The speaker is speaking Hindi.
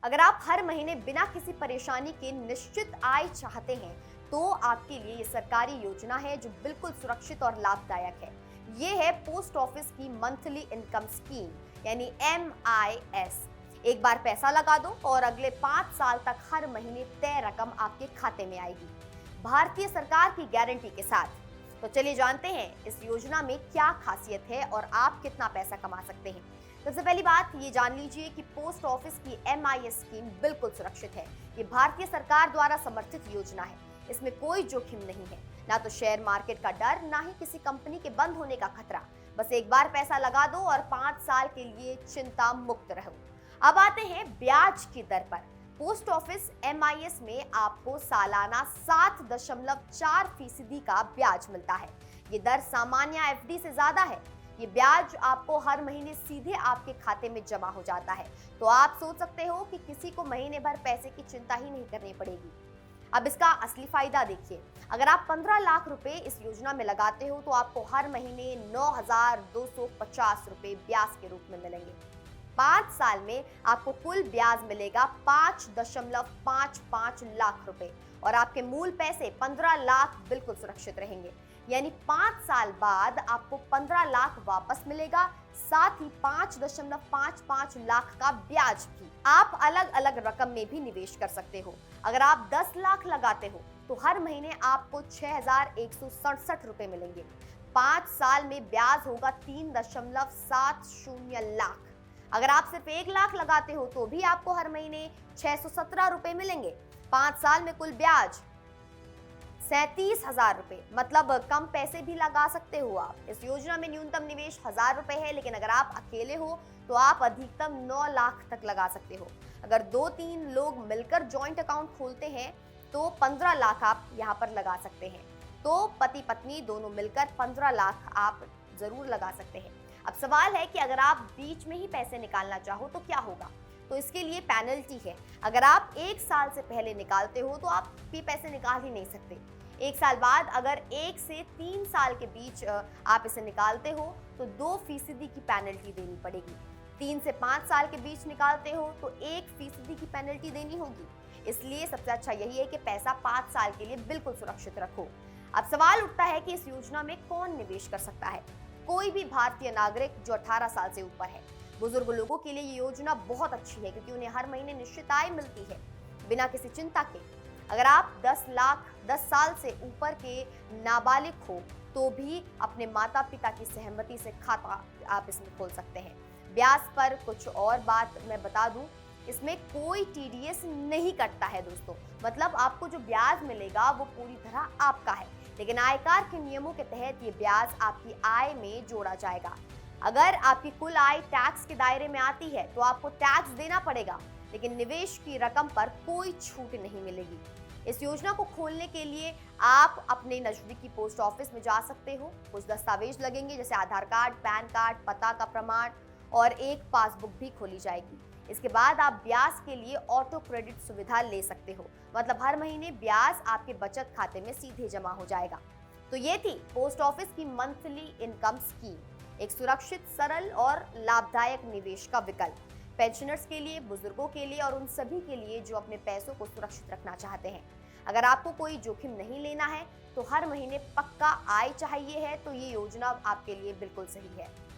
अगर आप हर महीने बिना किसी परेशानी के निश्चित आय चाहते हैं, तो आपके लिए ये सरकारी योजना है जो बिल्कुल सुरक्षित और लाभदायक है। ये है पोस्ट ऑफिस की मंथली इनकम स्कीम, यानी MIS। एक बार पैसा लगा दो और अगले 5 साल तक हर महीने तय रकम आपके खाते में आएगी, भारतीय सरकार की गारंटी के साथ। तो चलिए जानते हैं इस योजना में क्या खासियत है और आप कितना पैसा कमा सकते हैं। सबसे पहली बात ये जान लीजिए कि पोस्ट ऑफिस की MIS स्कीम बिल्कुल सुरक्षित है। ये भारतीय सरकार द्वारा समर्थित योजना है। इसमें कोई जोखिम नहीं है, ना तो शेयर मार्केट का डर, ना ही किसी कंपनी के बंद होने का खतरा। बस एक बार पैसा लगा दो और 5 साल के लिए चिंता मुक्त रहो। अब आते हैं ब्याज की दर पर। पोस्ट ऑफिस MIS में आपको सालाना 7.4% का ब्याज मिलता है। ये दर सामान्य FD से ज्यादा है। ये ब्याज आपको हर महीने सीधे आपके खाते में जमा हो जाता है। तो आप सोच सकते हो कि किसी को महीने भर पैसे की चिंता ही नहीं करनी पड़ेगी। अब इसका असली फायदा देखिए। अगर आप 15 लाख रुपए इस योजना में लगाते हो तो आपको हर महीने 9,250 रुपए ब्याज के रूप में मिलेंगे। 5 साल में आपको कुल ब्याज मिलेगा 5.55 लाख रुपए और आपके मूल पैसे 15 लाख बिल्कुल सुरक्षित रहेंगे। यानी 5 साल बाद आपको 15 लाख वापस मिलेगा, साथ ही 5.55 लाख का ब्याज भी। आप अलग अलग रकम में भी निवेश कर सकते हो। अगर आप 10 लाख लगाते हो तो हर महीने आपको 6,167 रुपए मिलेंगे। 5 साल में ब्याज होगा 3.70 लाख। अगर आप सिर्फ 1 लाख लगाते हो तो भी आपको हर महीने 617 रुपए मिलेंगे। 5 साल में कुल ब्याज 37,000 रुपए, मतलब कम पैसे भी लगा सकते हो आप। इस योजना में न्यूनतम निवेश 1,000 रुपए है, लेकिन अगर आप अकेले हो तो आप अधिकतम 9 लाख तक लगा सकते हो। अगर 2-3 लोग मिलकर जॉइंट अकाउंट खोलते हैं तो 15 लाख आप यहाँ पर लगा सकते हैं। तो पति पत्नी दोनों मिलकर 15 लाख आप जरूर लगा सकते हैं। अब सवाल है कि अगर आप बीच में ही पैसे निकालना चाहो तो क्या होगा। तो इसके लिए पेनल्टी है। अगर आप 1 साल से पहले निकालते हो तो आप भी पैसे निकाल ही नहीं सकते। 1 साल बाद अगर 1 से 3 साल के बीच आप इसे निकालते हो तो 2% की पेनल्टी देनी पड़ेगी। 3 से 5 साल के बीच निकालते हो तो 1% की पेनल्टी देनी होगी। इसलिए सबसे अच्छा यही है कि पैसा 5 साल के लिए बिल्कुल सुरक्षित रखो। अब सवाल उठता है कि इस योजना में कौन निवेश कर सकता है। कोई भी भारतीय नागरिक जो 18 साल से ऊपर है। बुजुर्ग लोगों के लिए ये योजना बहुत अच्छी है क्योंकि उन्हें हर महीने निश्चित आय मिलती है बिना किसी चिंता के। अगर आप 10 साल से ऊपर के नाबालिग हो तो भी अपने माता पिता की सहमति से खाता आप इसमें खोल सकते हैं। ब्याज पर कुछ और बात मैं बता दूं, इसमें कोई TDS नहीं कटता है दोस्तों। मतलब आपको जो ब्याज मिलेगा वो पूरी तरह आपका है, लेकिन आयकर के नियमों के तहत ये ब्याज आपकी आय में जोड़ा जाएगा। अगर आपकी कुल आय टैक्स के दायरे में आती है तो आपको टैक्स देना पड़ेगा, लेकिन निवेश की रकम पर कोई छूट नहीं मिलेगी। इस योजना को खोलने के लिए आप अपने नजदीकी पोस्ट ऑफिस में जा सकते हो। कुछ दस्तावेज लगेंगे जैसे आधार कार्ड, पैन कार्ड, पता का प्रमाण और एक पासबुक भी खोली जाएगी। इसके बाद आप ब्याज के लिए ऑटो क्रेडिट सुविधा ले सकते हो, मतलब हर महीने ब्याज आपके बचत खाते में सीधे जमा हो जाएगा। तो ये थी पोस्ट ऑफिस की मंथली इनकम स्कीम, एक सुरक्षित, सरल और लाभदायक निवेश का विकल्प पेंशनर्स के लिए, बुजुर्गों के लिए और उन सभी के लिए जो अपने पैसों को सुरक्षित रखना चाहते हैं। अगर आपको कोई जोखिम नहीं लेना है तो हर महीने पक्का आय चाहिए है तो ये योजना आपके लिए बिल्कुल सही है।